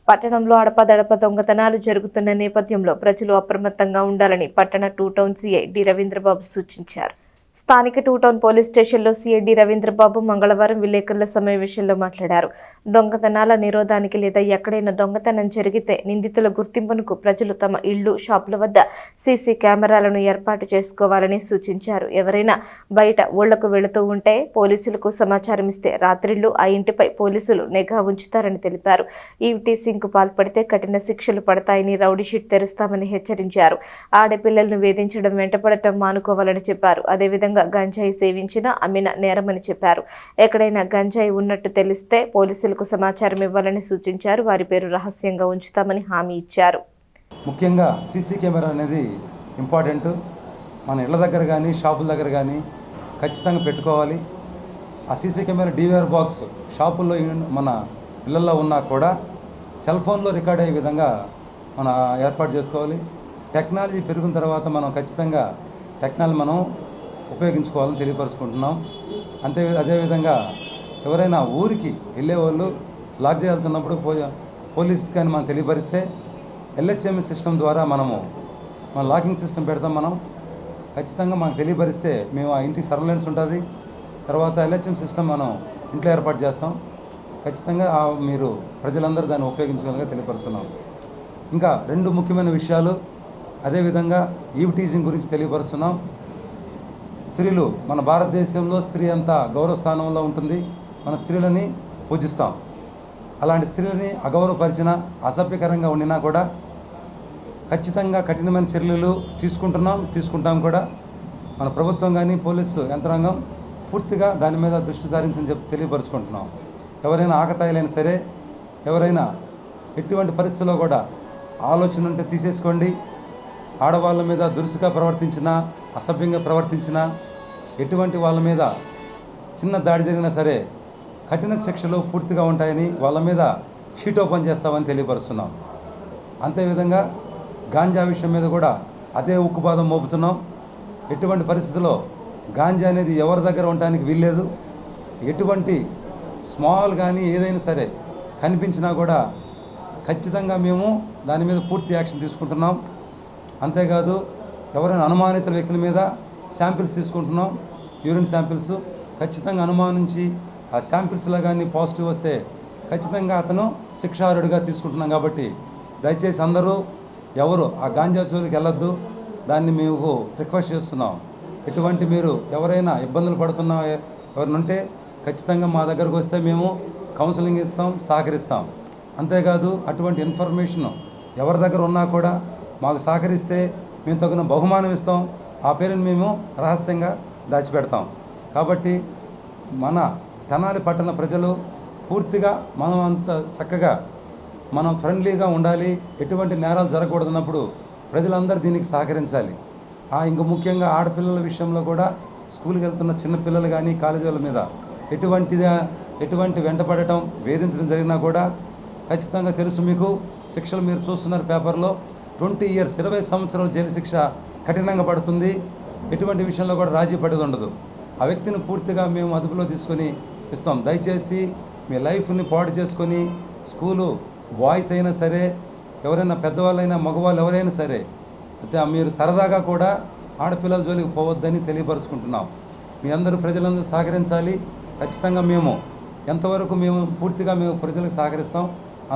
పట్టణంలో అడపదడప దొంగతనాలు జరుగుతున్న నేపథ్యంలో ప్రజలు అప్రమత్తంగా ఉండాలని పట్టణ 2 టౌన్ సీఐ డి రవీంద్రబాబు సూచించారు. స్థానిక 2 టౌన్ పోలీస్ స్టేషన్లో సీఐ డి రవీంద్రబాబు మంగళవారం విలేకరుల సమావేశంలో మాట్లాడారు. దొంగతనాల నిరోధానికి లేదా ఎక్కడైనా దొంగతనం జరిగితే నిందితుల గుర్తింపునకు ప్రజలు తమ ఇళ్లు, షాపుల వద్ద సీసీ కెమెరాలను ఏర్పాటు చేసుకోవాలని సూచించారు. ఎవరైనా బయట ఊళ్లకు వెళుతూ ఉంటే పోలీసులకు సమాచారం ఇస్తే రాత్రిళ్లు ఆ ఇంటిపై పోలీసులు నిఘా ఉంచుతారని తెలిపారు. ఈవ్టీసింగ్కు పాల్పడితే కఠిన శిక్షలు పడతాయని, రౌడీ షీట్ తెరుస్తామని హెచ్చరించారు. ఆడపిల్లలను వేధించడం, వెంటపడటం మానుకోవాలని చెప్పారు. అదేవిధంగా గంజాయి సేవించినా అమ్మిన నేరమని చెప్పారు. ఎక్కడైనా గంజాయి ఉన్నట్టు తెలిస్తే పోలీసులకు సమాచారం ఇవ్వాలని సూచించారు. వారి పేరు రహస్యంగా ఉంచుతామని హామీ ఇచ్చారు. ముఖ్యంగా సీసీ కెమెరా అనేది ఇంపార్టెంట్. మన ఇళ్ల దగ్గర కానీ షాపుల దగ్గర కానీ ఖచ్చితంగా పెట్టుకోవాలి. ఆ సీసీ కెమెరా డివిఆర్ బాక్స్ షాపుల్లో మన ఇళ్లలో ఉన్నా కూడా సెల్ ఫోన్లో రికార్డ్ అయ్యే విధంగా మనం ఏర్పాటు చేసుకోవాలి. టెక్నాలజీ పెరిగిన తర్వాత మనం ఖచ్చితంగా టెక్నాలజీ మనం ఉపయోగించుకోవాలని తెలియపరుచుకుంటున్నాం. అదేవిధంగా ఎవరైనా ఊరికి వెళ్ళే వాళ్ళు లాక్ చేయాల్తున్నప్పుడు పోలీస్కి కానీ మనం తెలియపరిస్తే LHM సిస్టమ్ ద్వారా మన లాకింగ్ సిస్టమ్ పెడతాం. మనం ఖచ్చితంగా మనకు తెలియపరిస్తే మేము ఆ ఇంటికి సర్వేలెన్స్ ఉంటుంది. తర్వాత LHM సిస్టమ్ మనం ఇంట్లో ఏర్పాటు చేస్తాం. ఖచ్చితంగా మీరు ప్రజలందరూ దాన్ని ఉపయోగించుకోవాలని తెలియపరుస్తున్నాం. ఇంకా 2 ముఖ్యమైన విషయాలు, అదేవిధంగా ఈవ్టీజింగ్ గురించి తెలియపరుస్తున్నాం. స్త్రీలు, మన భారతదేశంలో స్త్రీ అంతా గౌరవ స్థానంలో ఉంటుంది. మన స్త్రీలని పూజిస్తాం. అలాంటి స్త్రీలని అగౌరవపరిచిన, అసభ్యకరంగా ఉండినా కూడా ఖచ్చితంగా కఠినమైన చర్యలు తీసుకుంటాం కూడా. మన ప్రభుత్వం కానీ పోలీసు యంత్రాంగం పూర్తిగా దాని మీద దృష్టి సారించని తెలియపరుచుకుంటున్నాం. ఎవరైనా ఆకతాయిలైనా సరే, ఎవరైనా ఎటువంటి పరిస్థితుల్లో కూడా ఆలోచన ఉంటే తీసేసుకోండి. ఆడవాళ్ళ మీద దురుసుగా ప్రవర్తించినా, అసభ్యంగా ప్రవర్తించినా, ఎటువంటి వాళ్ళ మీద చిన్న దాడి జరిగినా సరే కఠిన శిక్షలు పూర్తిగా ఉంటాయని, వాళ్ళ మీద షీట్ ఓపెన్ చేస్తామని తెలియపరుస్తున్నాం. అంతేవిధంగా గాంజా విషయం మీద కూడా అదే ఉక్కుపాదం మోపుతున్నాం. ఎటువంటి పరిస్థితుల్లో గాంజా అనేది ఎవరి దగ్గర ఉండడానికి వీల్లేదు. ఎటువంటి స్మాల్ కానీ ఏదైనా సరే కనిపించినా కూడా ఖచ్చితంగా మేము దాని మీద పూర్తి యాక్షన్ తీసుకుంటున్నాం. అంతేకాదు ఎవరైనా అనుమానిత వ్యక్తుల మీద శాంపిల్స్ తీసుకుంటున్నాం. యూరిన్ శాంపిల్స్ ఖచ్చితంగా అనుమానించి ఆ శాంపిల్స్లో కానీ పాజిటివ్ వస్తే ఖచ్చితంగా అతను శిక్షార్హుడిగా తీసుకుంటున్నాం. కాబట్టి దయచేసి అందరూ ఎవరు ఆ గాంజా జోలికి వెళ్ళొద్దు. దాన్ని మేము రిక్వెస్ట్ చేస్తున్నాం. ఎటువంటి మీరు ఎవరైనా ఇబ్బందులు పడుతున్నా ఎవరైనా ఉంటే ఖచ్చితంగా మా దగ్గరకు వస్తే మేము కౌన్సిలింగ్ ఇస్తాం, సహకరిస్తాం. అంతేకాదు అటువంటి ఇన్ఫర్మేషన్ ఎవరి దగ్గర ఉన్నా కూడా మాకు సహకరిస్తే మేము తగిన బహుమానం ఇస్తాం. ఆ పేరుని మేము రహస్యంగా దాచిపెడతాం. కాబట్టి మన తెనాలి పట్టణ ప్రజలు పూర్తిగా మనం అంత చక్కగా మనం ఫ్రెండ్లీగా ఉండాలి. ఎటువంటి నేరాలు జరగకూడదన్నప్పుడు ప్రజలందరూ దీనికి సహకరించాలి. ఇంకా ముఖ్యంగా ఆడపిల్లల విషయంలో కూడా స్కూల్కి వెళ్తున్న చిన్నపిల్లలు కానీ కాలేజీ వాళ్ళ మీద ఎటువంటి వెంటపడటం, వేధించడం జరిగినా కూడా ఖచ్చితంగా తెలుసు మీకు. శిక్షలు మీరు చూస్తున్నారు పేపర్లో. 20 years 20 సంవత్సరాలు జైలు శిక్ష కఠినంగా పడుతుంది. ఎటువంటి విషయంలో కూడా రాజీ పడేది ఉండదు. ఆ వ్యక్తిని పూర్తిగా మేము అదుపులో తీసుకొని ఇస్తాం. దయచేసి మీ లైఫ్ని పాడు చేసుకొని స్కూలు బాయ్స్ అయినా సరే, ఎవరైనా పెద్దవాళ్ళైనా మగవాళ్ళు ఎవరైనా సరే మీరు సరదాగా కూడా ఆడపిల్లల జోలికి పోవద్దని తెలియపరుచుకుంటున్నాం. మీ అందరూ ప్రజలందరూ సహకరించాలి. ఖచ్చితంగా మేము ఎంతవరకు పూర్తిగా ప్రజలకు సహకరిస్తాం.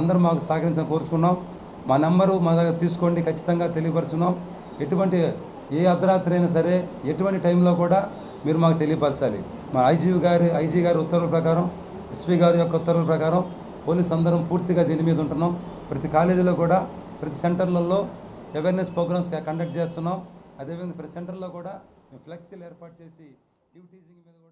అందరూ మాకు సహకరించాలని కోరుచుకున్నాం. మా నెంబరు మా దగ్గర తీసుకోండి, ఖచ్చితంగా తెలియపరుచున్నాం. ఎటువంటి ఏ అర్ధరాత్రి అయినా సరే, ఎటువంటి టైంలో కూడా మీరు మాకు తెలియపరచాలి. మా ఐజీ గారి ఉత్తర్వుల ప్రకారం, ఎస్పీ గారి యొక్క ఉత్తర్వుల ప్రకారం పోలీస్ అందరం పూర్తిగా దీని మీద ఉంటున్నాం. ప్రతి కాలేజీలో కూడా, ప్రతి సెంటర్లలో అవేర్నెస్ ప్రోగ్రామ్స్ కండక్ట్ చేస్తున్నాం. అదేవిధంగా ప్రతి సెంటర్లో కూడా మేము ఫ్లెక్సీలు ఏర్పాటు చేసి ఈవ్టీజింగ్ మీద కూడా